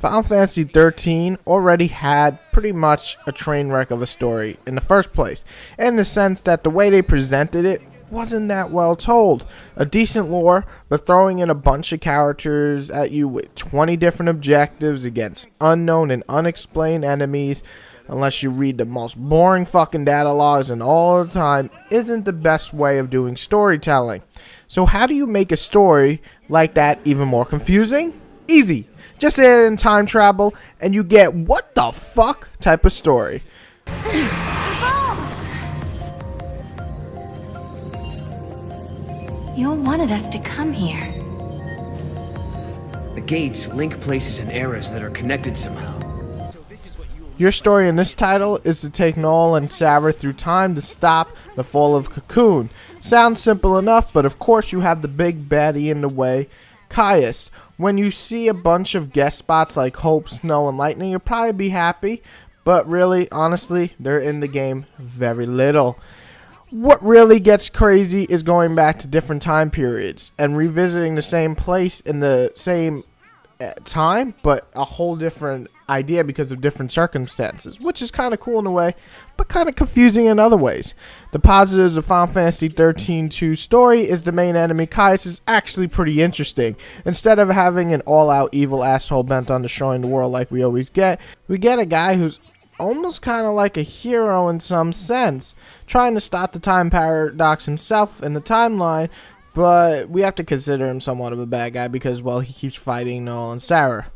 Final Fantasy 13 already had pretty much a train wreck of a story in the first place, in the sense that the way they presented it wasn't that well told. A decent lore, but throwing in a bunch of characters at you with 20 different objectives against unknown and unexplained enemies, unless you read the most boring fucking data logs and all the time, isn't the best way of doing storytelling. So how do you make a story like that even more confusing? Easy. Just add in time travel and you get what the fuck type of story. You wanted us to come here. The gates link places and eras that are connected somehow. Your story in this title is to take Noel and Sarah through time to stop the fall of Cocoon. Sounds simple enough, but of course you have the big baddie in the way, Caius. When you see a bunch of guest spots like Hope, Snow, and Lightning, you'll probably be happy, but really, honestly, they're in the game very little. What really gets crazy is going back to different time periods and revisiting the same place in the same time, but a whole different idea because of different circumstances, which is kind of cool in a way, but kind of confusing in other ways. The positives of Final Fantasy 13-2 story is the main enemy, Caius, is actually pretty interesting. Instead of having an all-out evil asshole bent on destroying the world like we always get, we get a guy who's almost kind of like a hero in some sense, trying to stop the time paradox himself in the timeline, but we have to consider him somewhat of a bad guy because, well, he keeps fighting Noel and Sarah.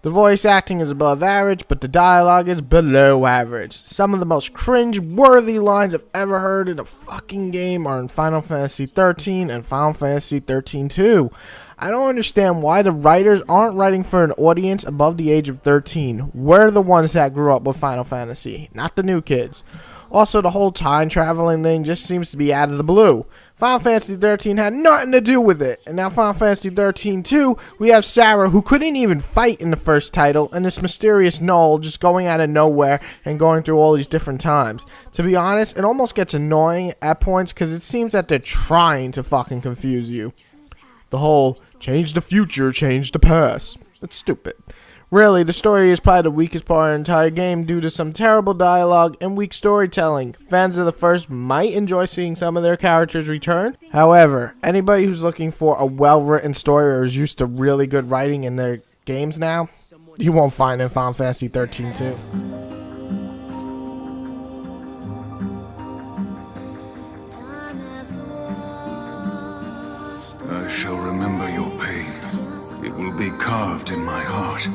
The voice acting is above average, but the dialogue is below average. Some of the most cringe-worthy lines I've ever heard in a fucking game are in Final Fantasy 13 and Final Fantasy 13-2. I don't understand why the writers aren't writing for an audience above the age of 13. We're the ones that grew up with Final Fantasy, not the new kids. Also, the whole time traveling thing just seems to be out of the blue. Final Fantasy 13 had nothing to do with it. And now Final Fantasy 13-2, we have Sarah, who couldn't even fight in the first title, and this mysterious Noel just going out of nowhere and going through all these different times. To be honest, it almost gets annoying at points because it seems that they're trying to fucking confuse you. The whole change the future, change the past. It's stupid. Really, the story is probably the weakest part of the entire game due to some terrible dialogue and weak storytelling. Fans of the first might enjoy seeing some of their characters return. However, anybody who's looking for a well-written story or is used to really good writing in their games now, you won't find in Final Fantasy 13-2. I shall remember your pain. It will be carved in my heart,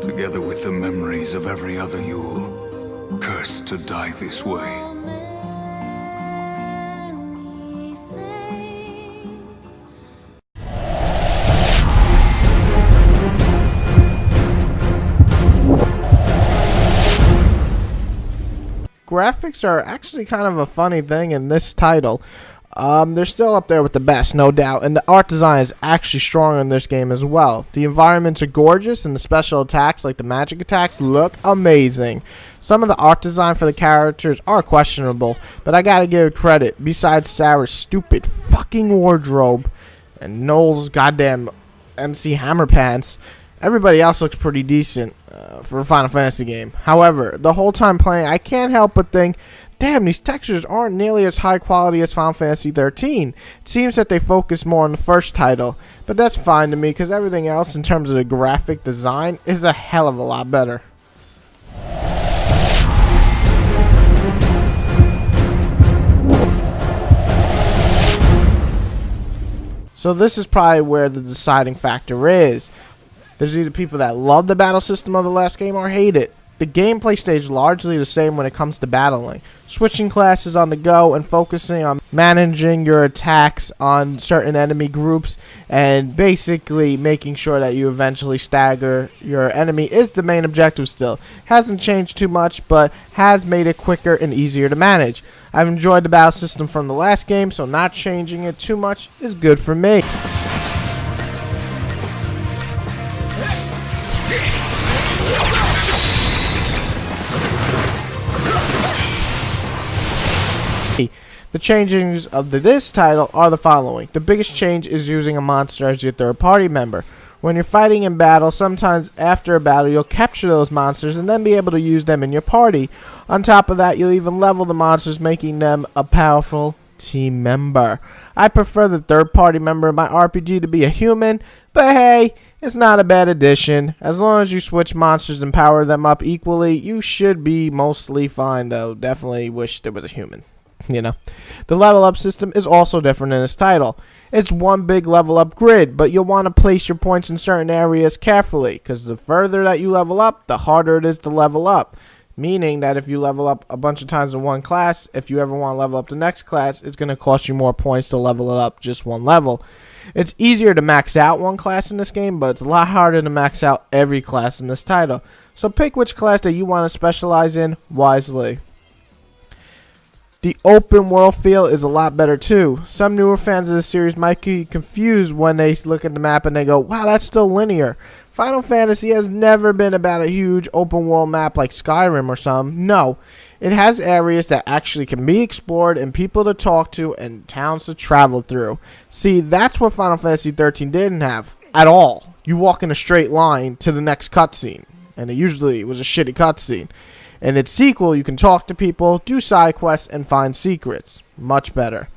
together with the memories of every other Yule, cursed to die this way. Graphics are actually kind of a funny thing in this title. They're still up there with the best, no doubt, and the art design is actually strong in this game as well. The environments are gorgeous, and the special attacks, like the magic attacks, look amazing. Some of the art design for the characters are questionable, but I gotta give credit. Besides Sarah's stupid fucking wardrobe and Noel's goddamn MC Hammer pants, everybody else looks pretty decent for a Final Fantasy game. However, the whole time playing, I can't help but think, damn, these textures aren't nearly as high quality as Final Fantasy 13. It seems that they focus more on the first title, but that's fine to me because everything else in terms of the graphic design is a hell of a lot better. So this is probably where the deciding factor is. There's either people that love the battle system of the last game or hate it. The gameplay stays largely the same when it comes to battling. Switching classes on the go and focusing on managing your attacks on certain enemy groups and basically making sure that you eventually stagger your enemy is the main objective still. Hasn't changed too much, but has made it quicker and easier to manage. I've enjoyed the battle system from the last game, so not changing it too much is good for me. The changes of this title are the following. The biggest change is using a monster as your third party member. When you're fighting in battle, sometimes after a battle you'll capture those monsters and then be able to use them in your party. On top of that, you'll even level the monsters, making them a powerful team member. I prefer the third party member of my RPG to be a human, but hey, it's not a bad addition. As long as you switch monsters and power them up equally, you should be mostly fine, though definitely wish there was a human. You know, the level up system is also different in this title. It's one big level up grid, but you'll want to place your points in certain areas carefully, because the further that you level up, the harder it is to level up. Meaning that if you level up a bunch of times in one class, if you ever want to level up the next class, it's going to cost you more points to level it up just one level. It's easier to max out one class in this game, but it's a lot harder to max out every class in this title. So pick which class that you want to specialize in wisely. The open world feel is a lot better too. Some newer fans of the series might be confused when they look at the map and they go, wow, that's still linear. Final Fantasy has never been about a huge open world map like Skyrim or some. No, it has areas that actually can be explored and people to talk to and towns to travel through. See, that's what Final Fantasy 13 didn't have at all. You walk in a straight line to the next cutscene, and it usually was a shitty cutscene. In its sequel, you can talk to people, do side quests, and find secrets. Much better.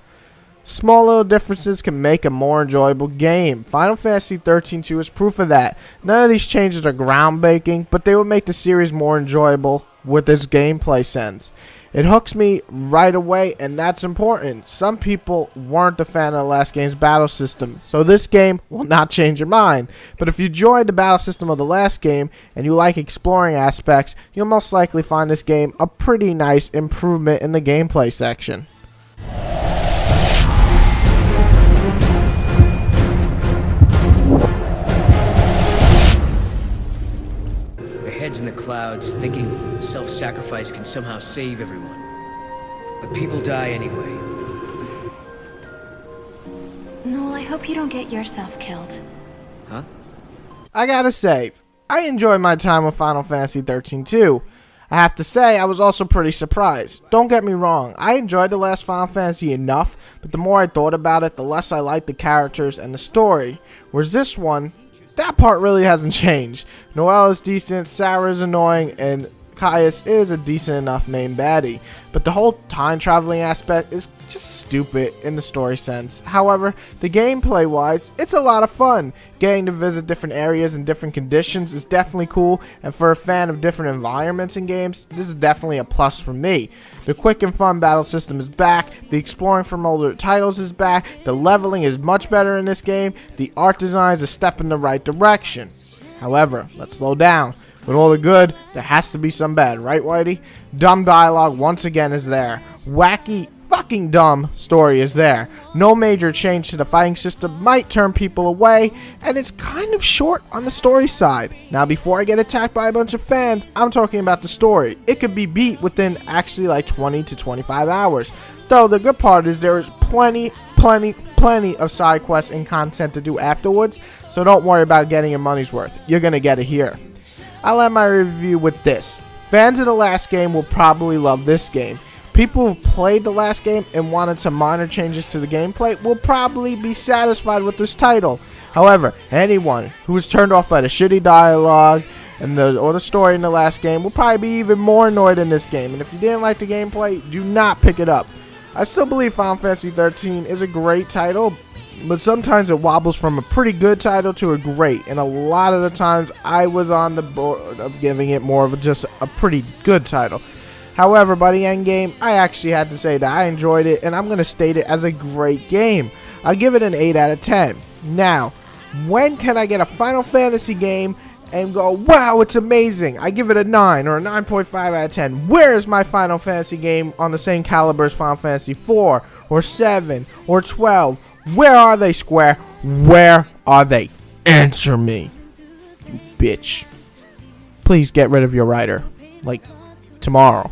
Small little differences can make a more enjoyable game. Final Fantasy 13-2 is proof of that. None of these changes are groundbreaking, but they will make the series more enjoyable with its gameplay sense. It hooks me right away, and that's important. Some people weren't a fan of the last game's battle system, so this game will not change your mind. But if you enjoyed the battle system of the last game, and you like exploring aspects, you'll most likely find this game a pretty nice improvement in the gameplay section. Heads in the clouds, thinking self-sacrifice can somehow save everyone. But people die anyway. Noel, I hope you don't get yourself killed. Huh? I gotta say, I enjoyed my time with Final Fantasy 13 too. I have to say, I was also pretty surprised. Don't get me wrong, I enjoyed the last Final Fantasy enough, but the more I thought about it, the less I liked the characters and the story. Whereas this one, that part really hasn't changed. Noel is decent, Sarah is annoying, and Caius is a decent enough main baddie. But the whole time traveling aspect is just stupid in the story sense. However, the gameplay wise, it's a lot of fun. Getting to visit different areas in different conditions is definitely cool, and for a fan of different environments in games, this is definitely a plus for me. The quick and fun battle system is back, the exploring from older titles is back, the leveling is much better in this game, the art design is a step in the right direction. However, let's slow down. With all the good, there has to be some bad, right, Whitey? Dumb dialogue once again is there. Wacky, fucking dumb story is there. No major change to the fighting system might turn people away, and it's kind of short on the story side. Now, before I get attacked by a bunch of fans, I'm talking about the story. It could be beat within actually like 20 to 25 hours. Though the good part is there is plenty of side quests and content to do afterwards, so don't worry about getting your money's worth. You're gonna get it here. I'll end my review with this. Fans of the last game will probably love this game. People who've played the last game and wanted some minor changes to the gameplay will probably be satisfied with this title. However, anyone who was turned off by the shitty dialogue or the story in the last game will probably be even more annoyed in this game. And if you didn't like the gameplay, do not pick it up. I still believe Final Fantasy 13 is a great title, but sometimes it wobbles from a pretty good title to a great, and a lot of the times I was on the board of giving it more of just a pretty good title. However, by the end game, I actually had to say that I enjoyed it, and I'm going to state it as a great game. I'll give it an 8 out of 10. Now, when can I get a Final Fantasy game and go, wow, it's amazing? I give it a 9 or a 9.5 out of 10. Where is my Final Fantasy game on the same caliber as Final Fantasy 4 or 7 or 12? Where are they, Square? Where are they? Answer me, you bitch. Please get rid of your writer. Like, tomorrow.